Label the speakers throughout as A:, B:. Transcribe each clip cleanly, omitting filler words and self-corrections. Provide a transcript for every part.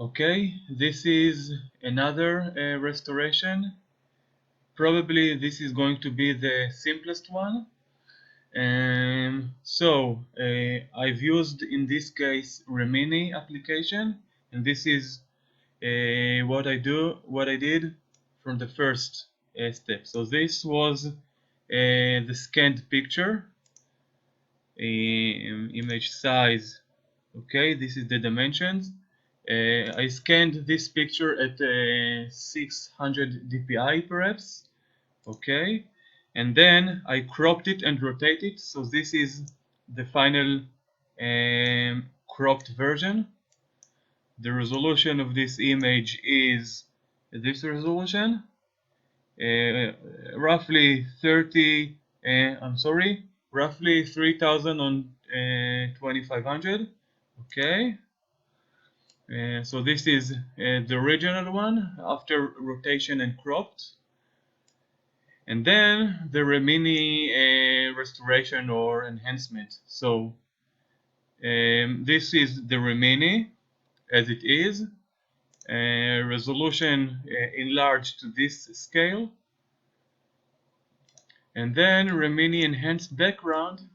A: Okay, this is another restoration. Probably this is going to be the simplest one. I've used in this case Remini application, and this is what I did from the first step. So this was the scanned picture, image size. Okay, this is the dimensions. I scanned this picture at 600 dpi perhaps. Okay, and then I cropped it and rotated. So this is the final cropped version. The resolution of this image is this resolution, roughly 30. Roughly 3000 on 2500. Okay. So this is the original one after rotation and cropped. And then the Remini restoration or enhancement. So this is the Remini as it is. Resolution enlarged to this scale. And then Remini enhanced background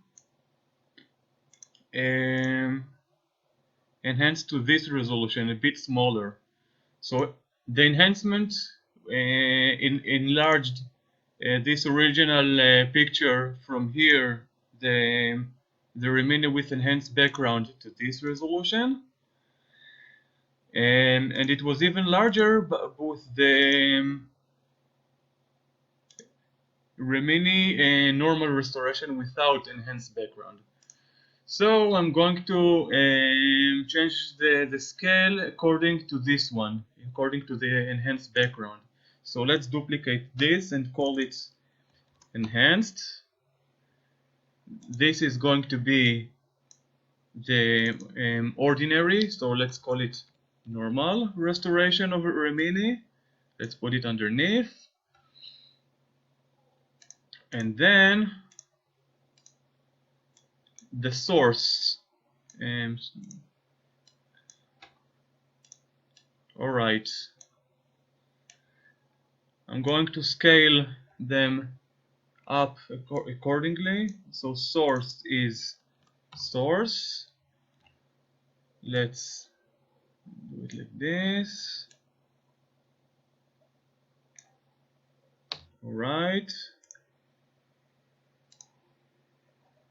A: enhanced to this resolution, a bit smaller. So the enhancement enlarged this original picture from here, the Remini with enhanced background to this resolution. And it was even larger with the Remini normal restoration without enhanced background. So I'm going to change the scale according to this one, according to the enhanced background. So let's duplicate this and call it enhanced. This is going to be the ordinary, so let's call it normal restoration of Remini. Let's put it underneath. And then the source. All right. I'm going to scale them up accordingly. So source is source. Let's do it like this. All right.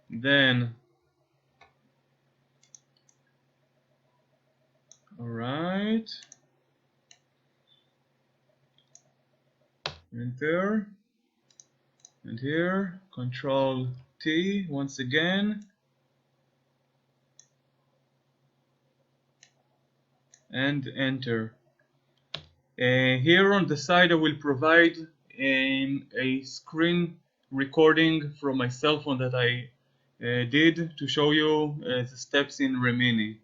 A: Then, all right. Enter. And here, Control T once again. And enter. Here on the side I will provide a screen recording from my cell phone that I did to show you the steps in Remini.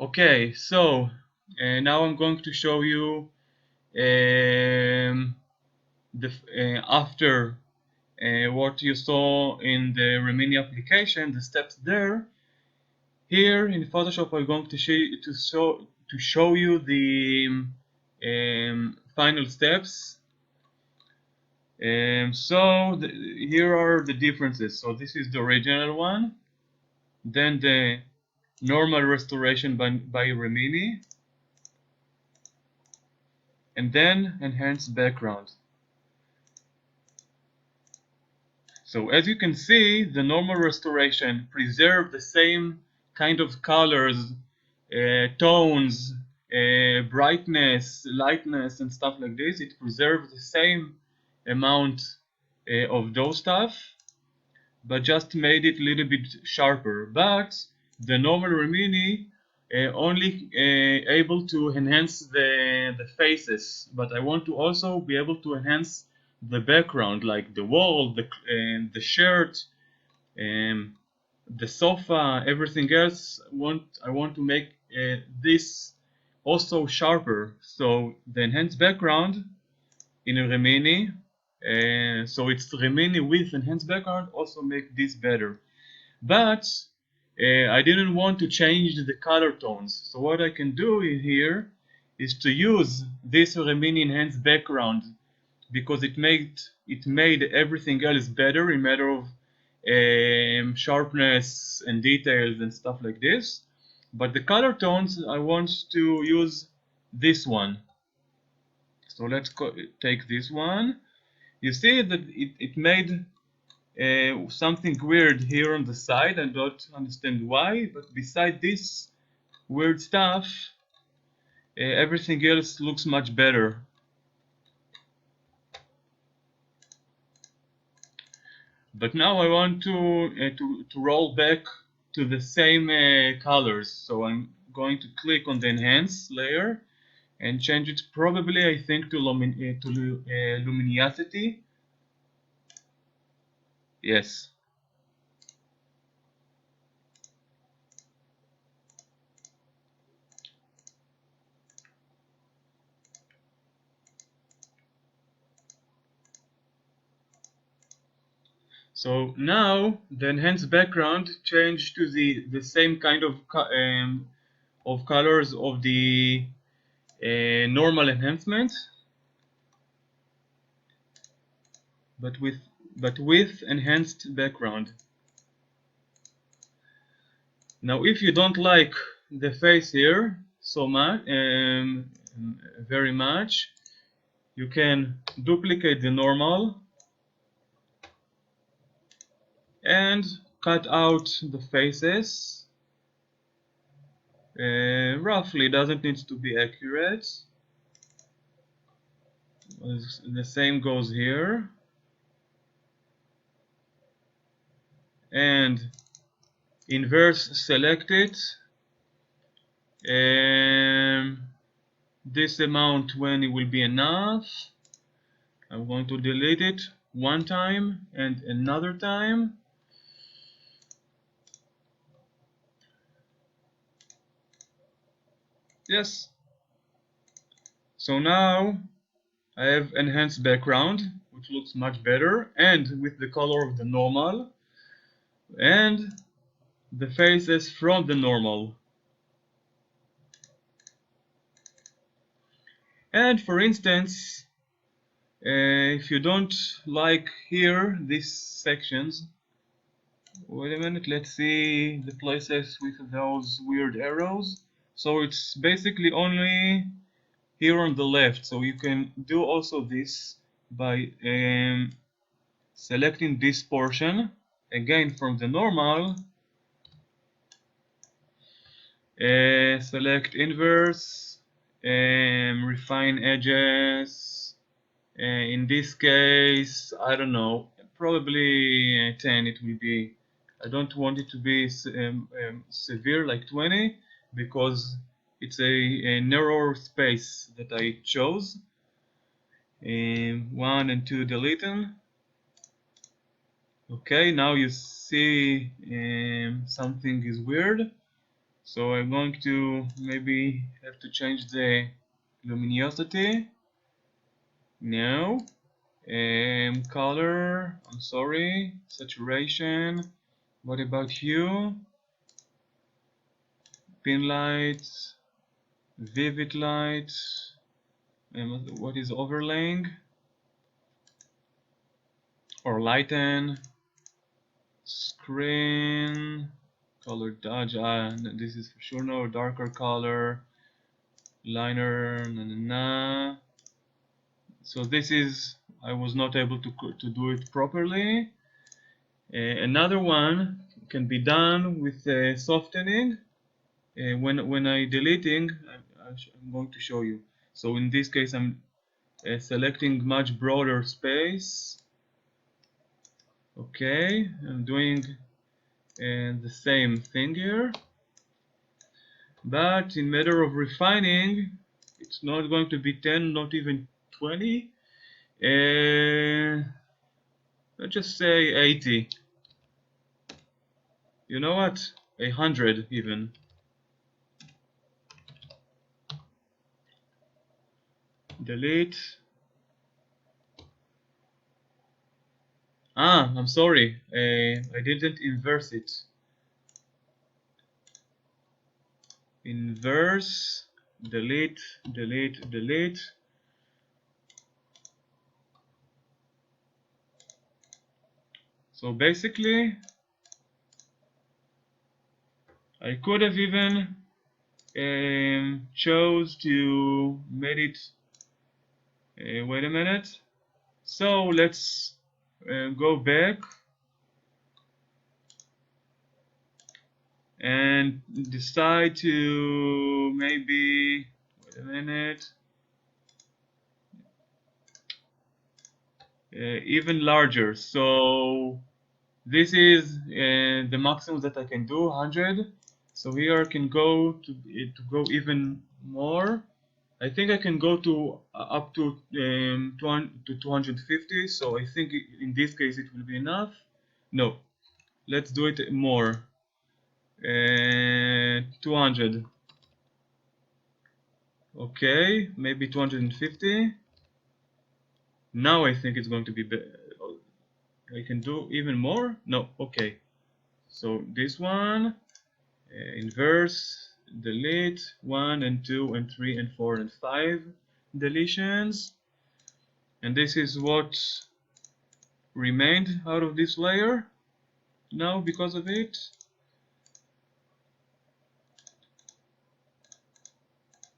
A: Okay, so now I'm going to show you after what you saw in the Remini application, the steps there. Here in Photoshop, I'm going to show you the final steps. Here are the differences. So this is the original one, then the normal restoration by Remini, and then enhanced background. So as you can see, the normal restoration preserves the same kind of colors, tones, brightness, lightness, and stuff like this. It preserves the same amount of those stuff, but just made it a little bit sharper. But the normal Remini only able to enhance the faces, but I want to also be able to enhance the background, like the wall, the shirt, um, the sofa, everything else. I want to make this also sharper. So the enhanced background in a Remini, so it's Remini with enhanced background, also make this better. But I didn't want to change the color tones. So what I can do in here is to use this Remini enhanced background because it made everything else better in matter of sharpness and details and stuff like this. But the color tones, I want to use this one. So let's take this one. You see that it made something weird here on the side. I don't understand why, but beside this weird stuff, everything else looks much better. But now I want to roll back to the same colors. So I'm going to click on the enhance layer and change it probably, I think, to luminosity. Yes. So now the enhanced background changed to the same kind of colors of the normal enhancement, but with enhanced background. Now, if you don't like the face here so much, very much, you can duplicate the normal and cut out the faces. Roughly, doesn't need to be accurate. The same goes here. And inverse select it. This amount when it will be enough. I'm going to delete it one time and another time. Yes. So now I have enhanced background, which looks much better, and with the color of the normal, and the faces from the normal. And for instance, if you don't like here these sections, wait a minute, let's see the places with those weird arrows. So it's basically only here on the left. So you can do also this by selecting this portion again from the normal. Select inverse, refine edges. In this case, I don't know, probably 10 it will be. I don't want it to be severe like 20 because it's a narrow space that I chose. 1 and 2 deleting. Okay, now you see something is weird. So I'm going to maybe have to change the luminosity. No. Color, I'm sorry. Saturation. What about hue? Pin light, vivid light. What is overlaying? Or lighten. Screen. Color dodge. This is for sure no. Darker color. Liner. Na na na. So this is, I was not able to do it properly. Another one can be done with softening. When I deleting, I'm going to show you. So in this case, I'm selecting much broader space. Okay, I'm doing the same thing here, but in matter of refining, it's not going to be 10, not even 20. Let's just say 80. You know what? 100 even. Delete. I'm sorry. I didn't inverse it. Inverse. Delete. Delete. Delete. So basically, I could have even chose to made it. Wait a minute. So let's go back and decide to maybe, wait a minute, even larger. So this is the maximum that I can do, 100. So here I can go to go even more. I think I can go to up to 250. So I think in this case it will be enough. No, let's do it more. 200. Okay, maybe 250. Now I think it's going to be better. I can do even more. No, okay. So this one. Inverse, delete 1 and 2 and 3 and 4 and 5 deletions, and this is what remained out of this layer now because of it.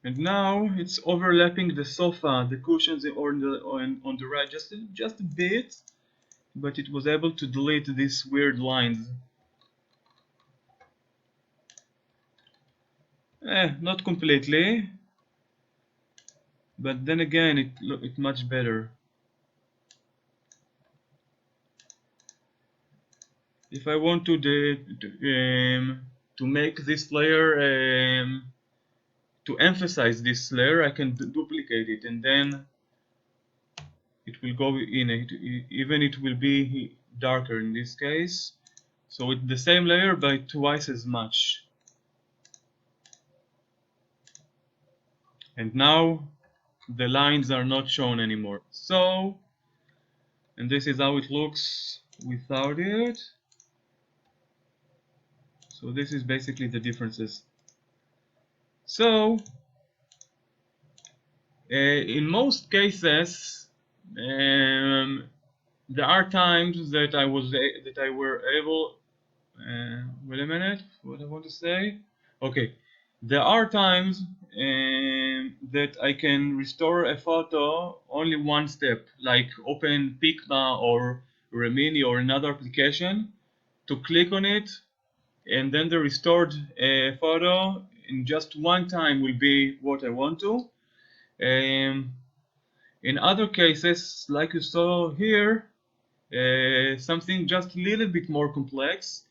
A: And now it's overlapping the sofa, the cushions on the right just a bit, but it was able to delete these weird lines. Not completely, but then again it's much better. If I want to make this layer to emphasize this layer, I can duplicate it, and then it will go in it. Even it will be darker in this case. So it's the same layer by twice as much. And now the lines are not shown anymore. So, and this is how it looks without it. So this is basically the differences. So in most cases, there are times that I were able. Wait a minute, what I want to say. Okay, there are times that I can restore a photo only one step, like open Picma or Remini or another application, to click on it, and then the restored photo in just one time will be what I want to. In other cases, like you saw here, something just a little bit more complex,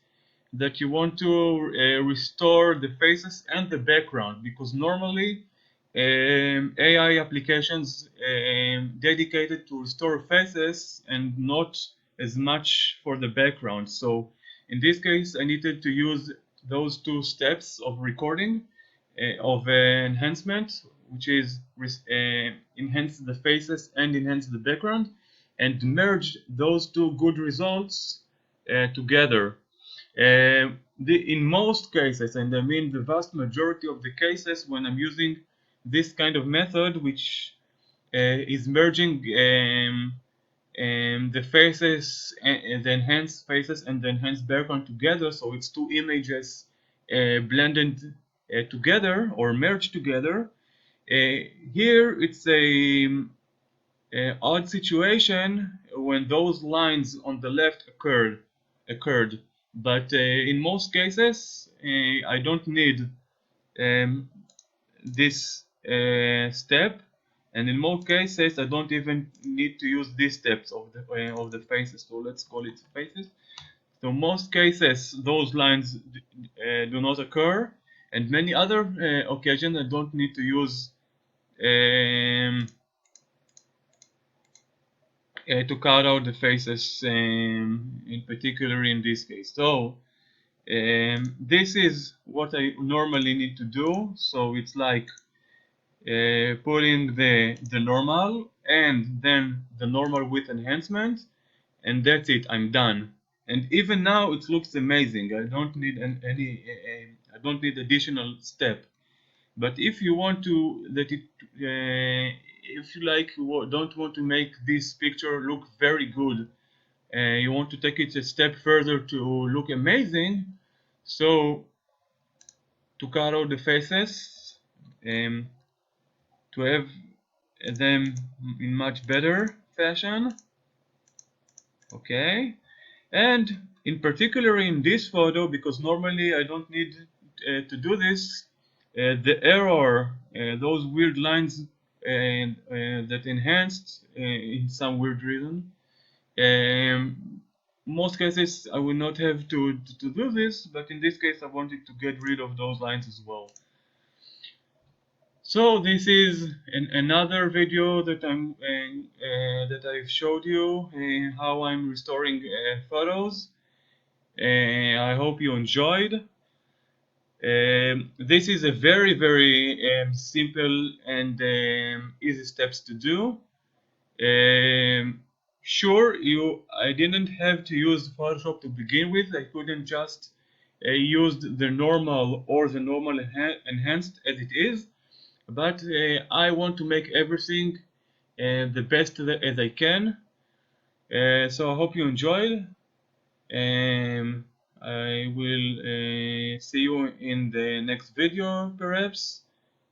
A: that you want to restore the faces and the background, because normally AI applications dedicated to restore faces and not as much for the background. So in this case, I needed to use those two steps of recording of enhancement, which is enhance the faces and enhance the background, and merge those two good results together. In most cases, and I mean the vast majority of the cases, when I'm using this kind of method, which is merging the faces, the enhanced faces and the enhanced background together, so it's two images blended together or merged together. Here it's a odd situation when those lines on the left occurred, but in most cases I don't need this step, and in most cases I don't even need to use these steps of the faces. So let's call it faces. So most cases those lines do not occur, and many other occasions I don't need to use to cut out the faces, in particular in this case. So this is what I normally need to do. So it's like putting the normal and then the normal with enhancement, and that's it. I'm done. And even now it looks amazing. I don't need I don't need additional step. But if you want to if you don't want to make this picture look very good, you want to take it a step further to look amazing, so to cut out the faces, to have them in much better fashion, okay. And in particular in this photo, because normally I don't need to do this, the error, those weird lines that enhanced in some weird reason, most cases I will not have to do this, but in this case I wanted to get rid of those lines as well. So this is another video that that I've showed you how I'm restoring photos. I hope you enjoyed. This is a very simple and easy steps to do. Sure, I didn't have to use Photoshop to begin with. I couldn't just use the normal or the normal enhanced as it is, but I want to make everything the best as I can. So I hope you enjoyed. I will see you in the next video perhaps.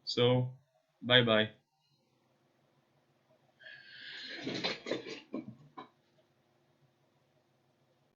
A: So bye bye.